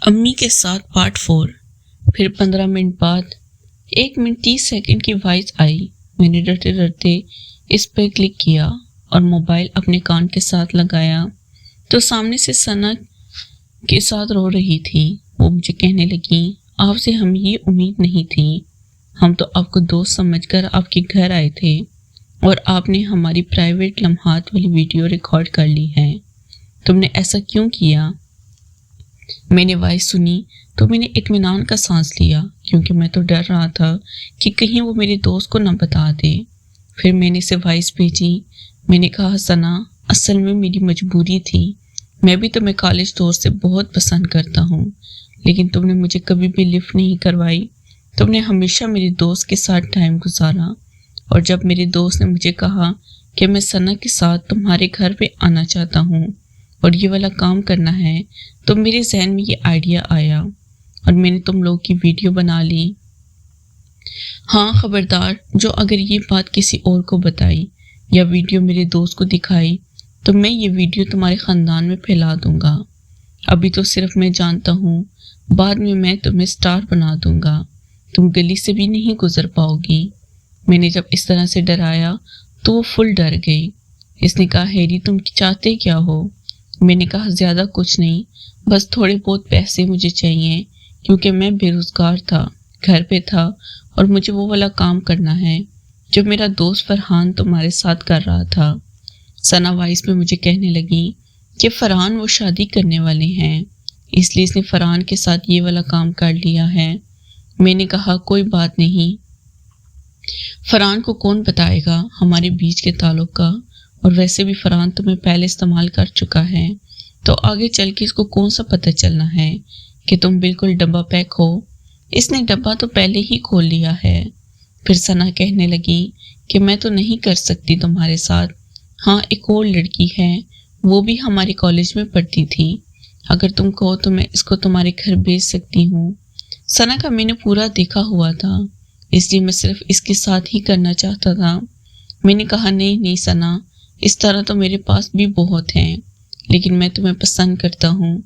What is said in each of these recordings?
امی کے ساتھ پارٹ 4۔ پھر 15 منٹ بعد 1 منٹ 30 سیکنڈ کی وائس آئی۔ میں نے ڈرتے ڈرتے اس پہ کلک کیا اور موبائل اپنے کان کے ساتھ لگایا تو سامنے سے ثنا کے ساتھ رو رہی تھی۔ وہ مجھے کہنے لگی، آپ سے ہم یہ امید نہیں تھی، ہم تو آپ کو دوست سمجھ کر آپ کے گھر آئے تھے اور آپ نے ہماری پرائیویٹ لمحات والی ویڈیو ریکارڈ کر لی ہے، تم نے ایسا کیوں کیا؟ میں نے وائس سنی تو میں نے اطمینان کا سانس لیا، کیونکہ میں تو ڈر رہا تھا کہ کہیں وہ میرے دوست کو نہ بتا دے۔ پھر میں نے اسے وائس بھیجی۔ میں نے کہا، ثنا، اصل میں میری مجبوری تھی، میں بھی تمہیں کالج دور سے بہت پسند کرتا ہوں، لیکن تم نے مجھے کبھی بھی لفٹ نہیں کروائی، تم نے ہمیشہ میرے دوست کے ساتھ ٹائم گزارا، اور جب میرے دوست نے مجھے کہا کہ میں ثنا کے ساتھ تمہارے گھر پہ آنا چاہتا ہوں اور یہ والا کام کرنا ہے، تو میرے ذہن میں یہ آئیڈیا آیا اور میں نے تم لوگ کی ویڈیو بنا لی۔ ہاں، خبردار، جو اگر یہ بات کسی اور کو بتائی یا ویڈیو میرے دوست کو دکھائی تو میں یہ ویڈیو تمہارے خاندان میں پھیلا دوں گا۔ ابھی تو صرف میں جانتا ہوں، بعد میں تمہیں سٹار بنا دوں گا، تم گلی سے بھی نہیں گزر پاؤ گی۔ میں نے جب اس طرح سے ڈرایا تو وہ فل ڈر گئی۔ اس نے کہا، ہیری تم چاہتے کیا ہو؟ میں نے کہا، زیادہ کچھ نہیں، بس تھوڑے بہت پیسے مجھے چاہیے، کیونکہ میں بے روزگار تھا، گھر پہ تھا اور مجھے وہ والا کام کرنا ہے جو میرا دوست فرحان تمہارے ساتھ کر رہا تھا۔ ثنا وائس میں مجھے کہنے لگی کہ فرحان وہ شادی کرنے والے ہیں، اس لیے اس نے فرحان کے ساتھ یہ والا کام کر لیا ہے۔ میں نے کہا، کوئی بات نہیں، فرحان کو کون بتائے گا ہمارے بیچ کے تعلق کا، اور ویسے بھی فرحان تمہیں پہلے استعمال کر چکا ہے، تو آگے چل کے اس کو کون سا پتہ چلنا ہے کہ تم بالکل ڈبہ پیک ہو۔ اس نے ڈبہ تو پہلے ہی کھول لیا ہے۔ پھر ثنا کہنے لگی کہ میں تو نہیں کر سکتی تمہارے ساتھ، ہاں ایک اور لڑکی ہے، وہ بھی ہمارے کالج میں پڑھتی تھی، اگر تم کہو تو میں اس کو تمہارے گھر بھیج سکتی ہوں۔ ثنا کا میں نے پورا دیکھا ہوا تھا، اس لیے میں صرف اس کے ساتھ ہی کرنا چاہتا تھا۔ میں نے کہا، نہیں ثنا، اس طرح تو میرے پاس بھی بہت ہیں، لیکن میں تمہیں پسند کرتا ہوں،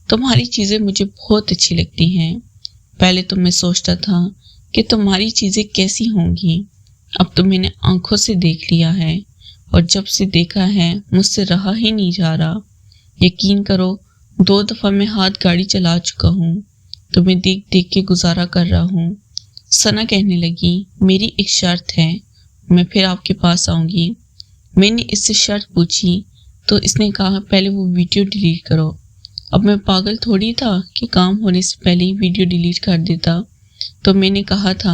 تمہاری چیزیں مجھے بہت اچھی لگتی ہیں۔ پہلے تو میں سوچتا تھا کہ تمہاری چیزیں کیسی ہوں گی، اب تو میں نے آنکھوں سے دیکھ لیا ہے، اور جب سے دیکھا ہے مجھ سے رہا ہی نہیں جا رہا۔ یقین کرو، 2 دفعہ میں ہاتھ گاڑی چلا چکا ہوں، تمہیں دیکھ دیکھ کے گزارا کر رہا ہوں۔ ثنا کہنے لگی، میری ایک شرط ہے، میں پھر آپ کے پاس آؤں گی۔ میں نے اس سے شرط پوچھی تو اس نے کہا، پہلے وہ ویڈیو ڈیلیٹ کرو۔ اب میں پاگل تھوڑی تھا کہ کام ہونے سے پہلے ہی ویڈیو ڈیلیٹ کر دیتا۔ تو میں نے کہا تھا،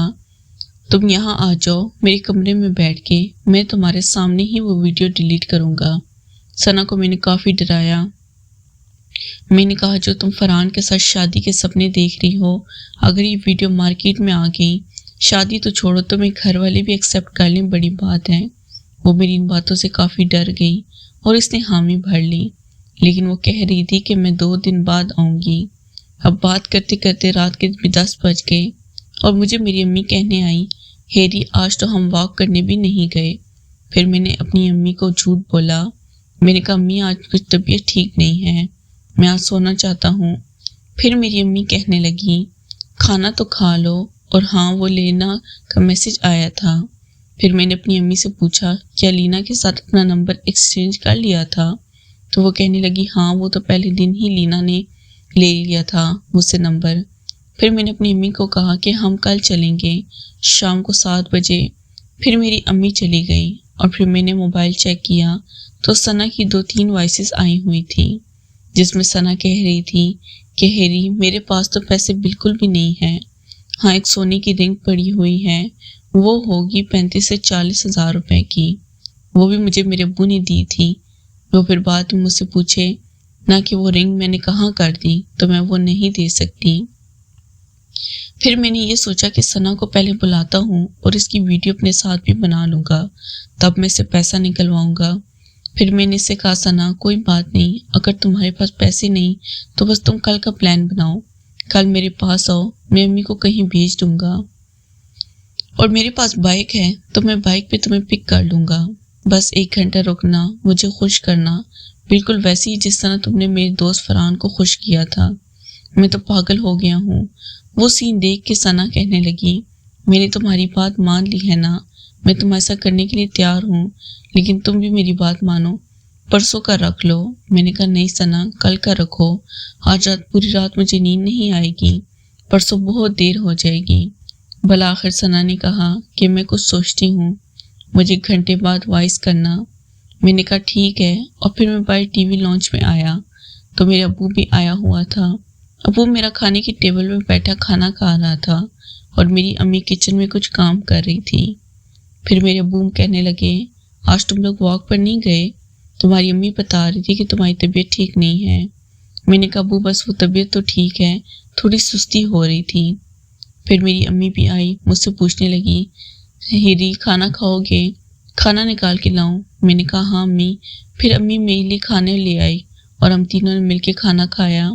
تم یہاں آ جاؤ میرے کمرے میں بیٹھ کے، میں تمہارے سامنے ہی وہ ویڈیو ڈیلیٹ کروں گا۔ ثنا کو میں نے کافی ڈرایا۔ میں نے کہا، جو تم فرحان کے ساتھ شادی کے سپنے دیکھ رہی ہو، اگر یہ ویڈیو مارکیٹ میں آ گئی، شادی تو چھوڑو، تمہیں گھر والے بھی ایکسیپٹ کر لیں، بڑی بات ہے۔ وہ میری ان باتوں سے کافی ڈر گئی اور اس نے حامی بھر لی، لیکن وہ کہہ رہی تھی کہ میں 2 دن بعد آؤں گی۔ اب بات کرتے کرتے رات کے بھی 10 بج گئے اور مجھے میری امی کہنے آئی، ہیری آج تو ہم واک کرنے بھی نہیں گئے۔ پھر میں نے اپنی امی کو جھوٹ بولا۔ میں نے کہا، امی آج کچھ طبیعت ٹھیک نہیں ہے، میں آج سونا چاہتا ہوں۔ پھر میری امی کہنے لگی، کھانا تو کھا لو، اور ہاں وہ لینا کا میسج آیا تھا۔ پھر میں نے اپنی امی سے پوچھا، کیا لینا کے ساتھ اپنا نمبر ایکسچینج کر لیا تھا؟ تو وہ کہنے لگی، ہاں وہ تو پہلے دن ہی لینا نے لے لیا تھا مجھ سے نمبر۔ پھر میں نے اپنی امی کو کہا کہ ہم کل چلیں گے شام کو 7 بجے۔ پھر میری امی چلی گئی اور پھر میں نے موبائل چیک کیا تو ثنا کی 2-3 وائسز آئی ہوئی تھی، جس میں ثنا کہہ رہی تھی کہ ہیری میرے پاس تو پیسے بالکل بھی نہیں ہیں، ہاں ایک سونے کی رنگ پڑی ہوئی ہے، وہ ہوگی 35 سے 40 ہزار روپے کی، وہ بھی مجھے میرے ابو نے دی تھی۔ وہ پھر بعد میں مجھ سے پوچھے نہ کہ وہ رنگ میں نے کہاں کر دی، تو میں وہ نہیں دے سکتی۔ پھر میں نے یہ سوچا کہ ثنا کو پہلے بلاتا ہوں اور اس کی ویڈیو اپنے ساتھ بھی بنا لوں گا، تب میں اسے پیسہ نکلواؤں گا۔ پھر میں نے اسے کہا، ثنا کوئی بات نہیں، اگر تمہارے پاس پیسے نہیں تو بس تم کل کا پلان بناؤ، کل میرے پاس آؤ، میں امی کو کہیں بھیج دوں گا، اور میرے پاس بائک ہے تو میں بائک پہ تمہیں پک کر لوں گا، بس 1 گھنٹہ رکنا، مجھے خوش کرنا، بالکل ویسے ہی جس طرح تم نے میرے دوست فرحان کو خوش کیا تھا۔ میں تو پاگل ہو گیا ہوں۔ وہ سین دیکھ کے ثنا کہنے لگی، میں نے تمہاری بات مان لی ہے نا، میں تم ایسا کرنے کے لیے تیار ہوں، لیکن تم بھی میری بات مانو، پرسوں کا رکھ لو۔ میں نے کہا نہیں ثنا، کل کا رکھو، آج رات پوری رات مجھے نیند نہیں آئے گی، پرسوں بہت دیر ہو جائے گی۔ بالآخر ثنا نے کہا کہ میں کچھ سوچتی ہوں، مجھے گھنٹے بعد وائس کرنا۔ میں نے کہا ٹھیک ہے، اور پھر میں باہر ٹی وی لانچ میں آیا تو میرے ابو بھی آیا ہوا تھا۔ ابو میرا کھانے کی ٹیبل پہ بیٹھا کھانا کھا رہا تھا اور میری امی کچن میں کچھ کام کر رہی تھی۔ پھر میرے ابو کہنے لگے، آج تم لوگ واک پر نہیں گئے؟ تمہاری امی بتا رہی تھی کہ تمہاری طبیعت ٹھیک نہیں ہے۔ میں نے کہا ابو بس وہ طبیعت تو ٹھیک ہے، تھوڑی سستی ہو رہی تھی۔ پھر میری امی بھی آئی، مجھ سے پوچھنے لگی، ہیری کھانا کھاؤ گے؟ کھانا نکال کے لاؤں؟ میں نے کہا ہاں امی۔ پھر امی میرے لیے کھانے لے آئی اور ہم تینوں نے مل کے کھانا کھایا۔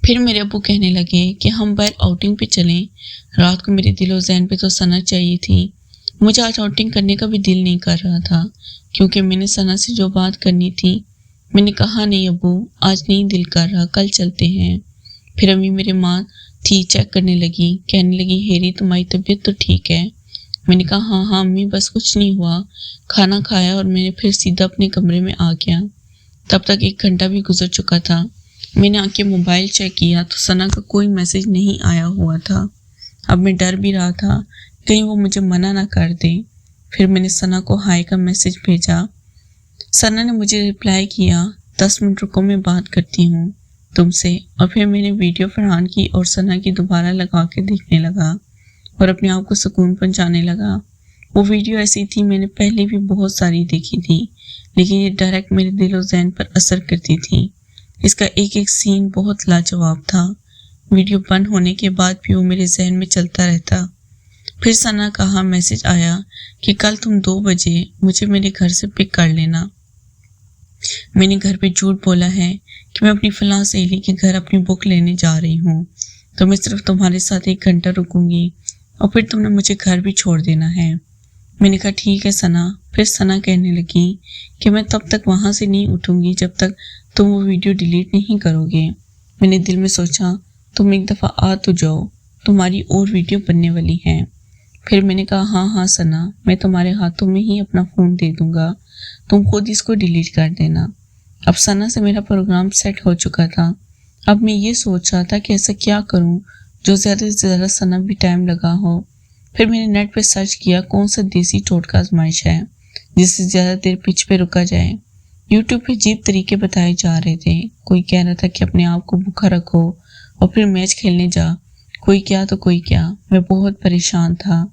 پھر میرے ابو کہنے لگے کہ ہم باہر آؤٹنگ پہ چلیں۔ رات کو میرے دل و ذہن پہ تو ثنا چاہیے تھی، مجھے آج آؤٹنگ کرنے کا بھی دل نہیں کر رہا تھا، کیونکہ میں نے ثنا سے جو بات کرنی تھی۔ میں نے کہا نہیں ابو، آج نہیں دل کر رہا، کل چلتے ہیں۔ پھر امی میرے ماں تھی چیک کرنے لگی، کہنے لگی ہیری تمہاری طبیعت تو ٹھیک ہے؟ میں نے کہا ہاں ہاں امی، بس کچھ نہیں ہوا۔ کھانا کھایا اور میں نے پھر سیدھا اپنے کمرے میں آ گیا۔ تب تک 1 گھنٹہ بھی گزر چکا تھا۔ میں نے آ کے موبائل چیک کیا تو ثنا کا کوئی میسج نہیں آیا ہوا تھا۔ اب میں ڈر بھی رہا تھا کہیں وہ مجھے منع نہ کر دے۔ پھر میں نے ثنا کو ہائے کا میسج بھیجا۔ ثنا نے مجھے رپلائی کیا، 10 منٹ رکو میں بات کرتی ہوں تم سے۔ اور پھر میں نے ویڈیو فرحان کی اور ثنا کی دوبارہ لگا کے دیکھنے لگا اور اپنے آپ کو سکون پہنچانے لگا۔ وہ ویڈیو ایسی تھی میں نے پہلے بھی بہت ساری دیکھی تھی، لیکن یہ ڈائریکٹ میرے دل و ذہن پر اثر کرتی تھی۔ اس کا ایک ایک سین بہت لاجواب تھا۔ ویڈیو بند ہونے کے بعد بھی وہ میرے ذہن میں چلتا رہتا۔ پھر ثنا کہا میسج آیا کہ کل تم 2 بجے مجھے میرے گھر سے پک کر لینا۔ میں نے گھر پہ جھوٹ بولا ہے کہ میں اپنی فلاں سہیلی کے گھر اپنی بک لینے جا رہی ہوں، تو میں صرف تمہارے ساتھ 1 گھنٹہ رکوں گی اور پھر تم نے مجھے گھر بھی چھوڑ دینا ہے۔ میں نے کہا ٹھیک ہے ثنا۔ پھر ثنا کہنے لگی کہ میں تب تک وہاں سے نہیں اٹھوں گی جب تک تم وہ ویڈیو ڈیلیٹ نہیں کرو گے۔ میں نے دل میں سوچا تم ایک دفعہ آ تو جاؤ، تمہاری اور ویڈیو بننے والی ہے۔ پھر میں نے کہا ہاں ہاں ثنا، میں تمہارے ہاتھوں میں ہی اپنا فون دے دوں گا، تم خود اس کو ڈیلیٹ کر دینا۔ اب ثنا سے میرا پروگرام سیٹ ہو چکا تھا۔ اب میں یہ سوچ رہا تھا کہ ایسا کیا کروں جو زیادہ سے زیادہ ثنا بھی ٹائم لگا ہو۔ پھر میں نے نیٹ پہ سرچ کیا کون سا دیسی ٹوٹکا آزمائش ہے جس سے زیادہ دیر پچ پہ رکا جائے۔ یوٹیوب پہ عجیب طریقے بتائے جا رہے تھے، کوئی کہہ رہا تھا کہ اپنے آپ کو بھوکا رکھو اور پھر میچ کھیلنے جا، کوئی کیا تو کوئی کیا۔ میں بہت پریشان تھا۔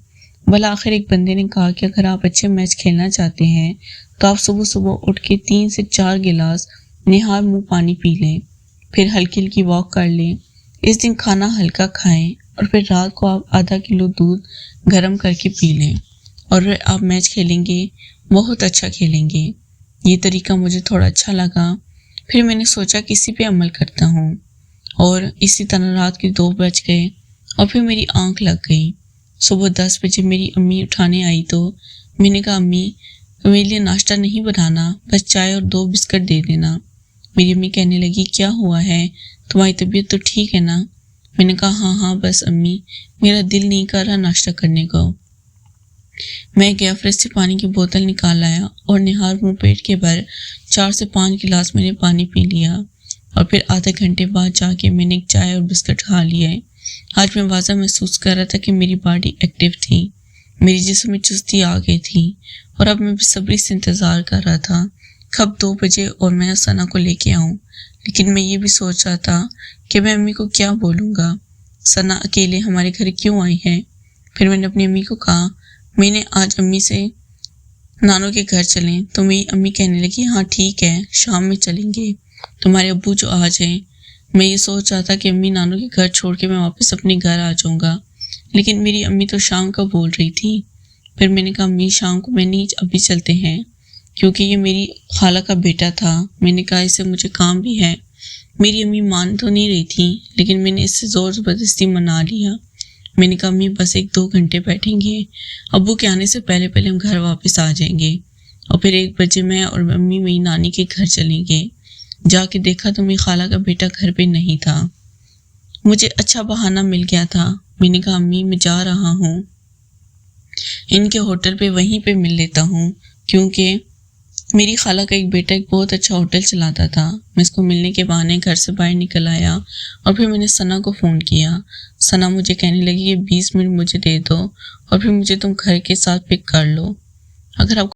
بالآخر ایک بندے نے کہا کہ اگر آپ اچھے میچ کھیلنا چاہتے ہیں تو آپ صبح صبح اٹھ کے 3 سے 4 گلاس نہار منہ پانی پی لیں، پھر ہلکی ہلکی واک کر لیں۔ اس دن کھانا ہلکا کھائیں اور پھر رات کو آپ آدھا کلو دودھ گرم کر کے پی لیں، اور آپ میچ کھیلیں گے، بہت اچھا کھیلیں گے۔ یہ طریقہ مجھے تھوڑا اچھا لگا۔ پھر میں نے سوچا کسی پہ عمل کرتا ہوں، اور اسی طرح رات کے 2 بج گئے اور پھر میری آنکھ لگ گئی۔ صبح 10 بجے میری امی اٹھانے آئی تو میں نے کہا امی میرے لیے ناشتہ نہیں بنانا، بس چائے اور 2 بسکٹ دے دینا۔ میری امی کہنے لگی کیا ہوا ہے، تمہاری طبیعت تو ٹھیک ہے نا؟ میں نے کہا ہاں ہاں بس امی، میرا دل نہیں کر رہا ناشتہ کرنے کو۔ میں گیا فریج سے پانی کی بوتل نکال لایا اور نہار منہ پیٹ کے بھر 4 سے 5 گلاس میں نے پانی پی لیا، اور پھر آدھے گھنٹے بعد جا کے میں نے ایک چائے اور بسکٹ کھا لیے۔ آج میں واضح محسوس کر رہا تھا کہ میری باڈی ایکٹیو تھی، میری جسم میں چستی آ گئی تھی، اور اب میں بے صبری سے انتظار کر رہا تھا کب 2 بجے اور میں ثنا کو لے کے آؤں۔ لیکن میں یہ بھی سوچ رہا تھا کہ میں امی کو کیا بولوں گا، ثنا اکیلے ہمارے گھر کیوں آئی ہے۔ پھر میں نے اپنی امی کو کہا میں نے آج امی سے نانو کے گھر چلیں، تو میری امی کہنے لگی ہاں ٹھیک ہے، شام میں چلیں گے، تمہارے ابو جو آ جائیں۔ میں یہ سوچ رہا تھا کہ امی نانو کے گھر چھوڑ کے میں واپس اپنے گھر آ جاؤں گا، لیکن میری امی تو شام کا بول رہی تھی۔ پھر میں نے کہا امی شام کو میں نہیں، ابھی چلتے ہیں، کیونکہ یہ میری خالہ کا بیٹا تھا۔ میں نے کہا اس سے مجھے کام بھی ہے۔ میری امی مان تو نہیں رہی تھی، لیکن میں نے اس سے زور زبردستی منا لیا۔ میں نے کہا امی بس 1-2 گھنٹے بیٹھیں گے، ابو کے آنے سے پہلے پہلے ہم گھر واپس آ جائیں گے، اور پھر 1 بجے میں اور امی میری نانی کے گھر چلیں گے۔ جا کے دیکھا تو میری خالہ کا بیٹا گھر پہ نہیں تھا۔ مجھے اچھا بہانہ مل گیا تھا۔ میں نے کہا امی میں جا رہا ہوں، ان کے ہوٹل پہ وہیں پہ مل لیتا ہوں، کیونکہ میری خالہ کا ایک بیٹا ایک بہت اچھا ہوٹل چلاتا تھا۔ میں اس کو ملنے کے بہانے گھر سے باہر نکل آیا اور پھر میں نے ثنا کو فون کیا۔ ثنا مجھے کہنے لگی کہ 20 منٹ مجھے دے دو اور پھر مجھے تم گھر کے ساتھ پک کر لو۔ اگر آپ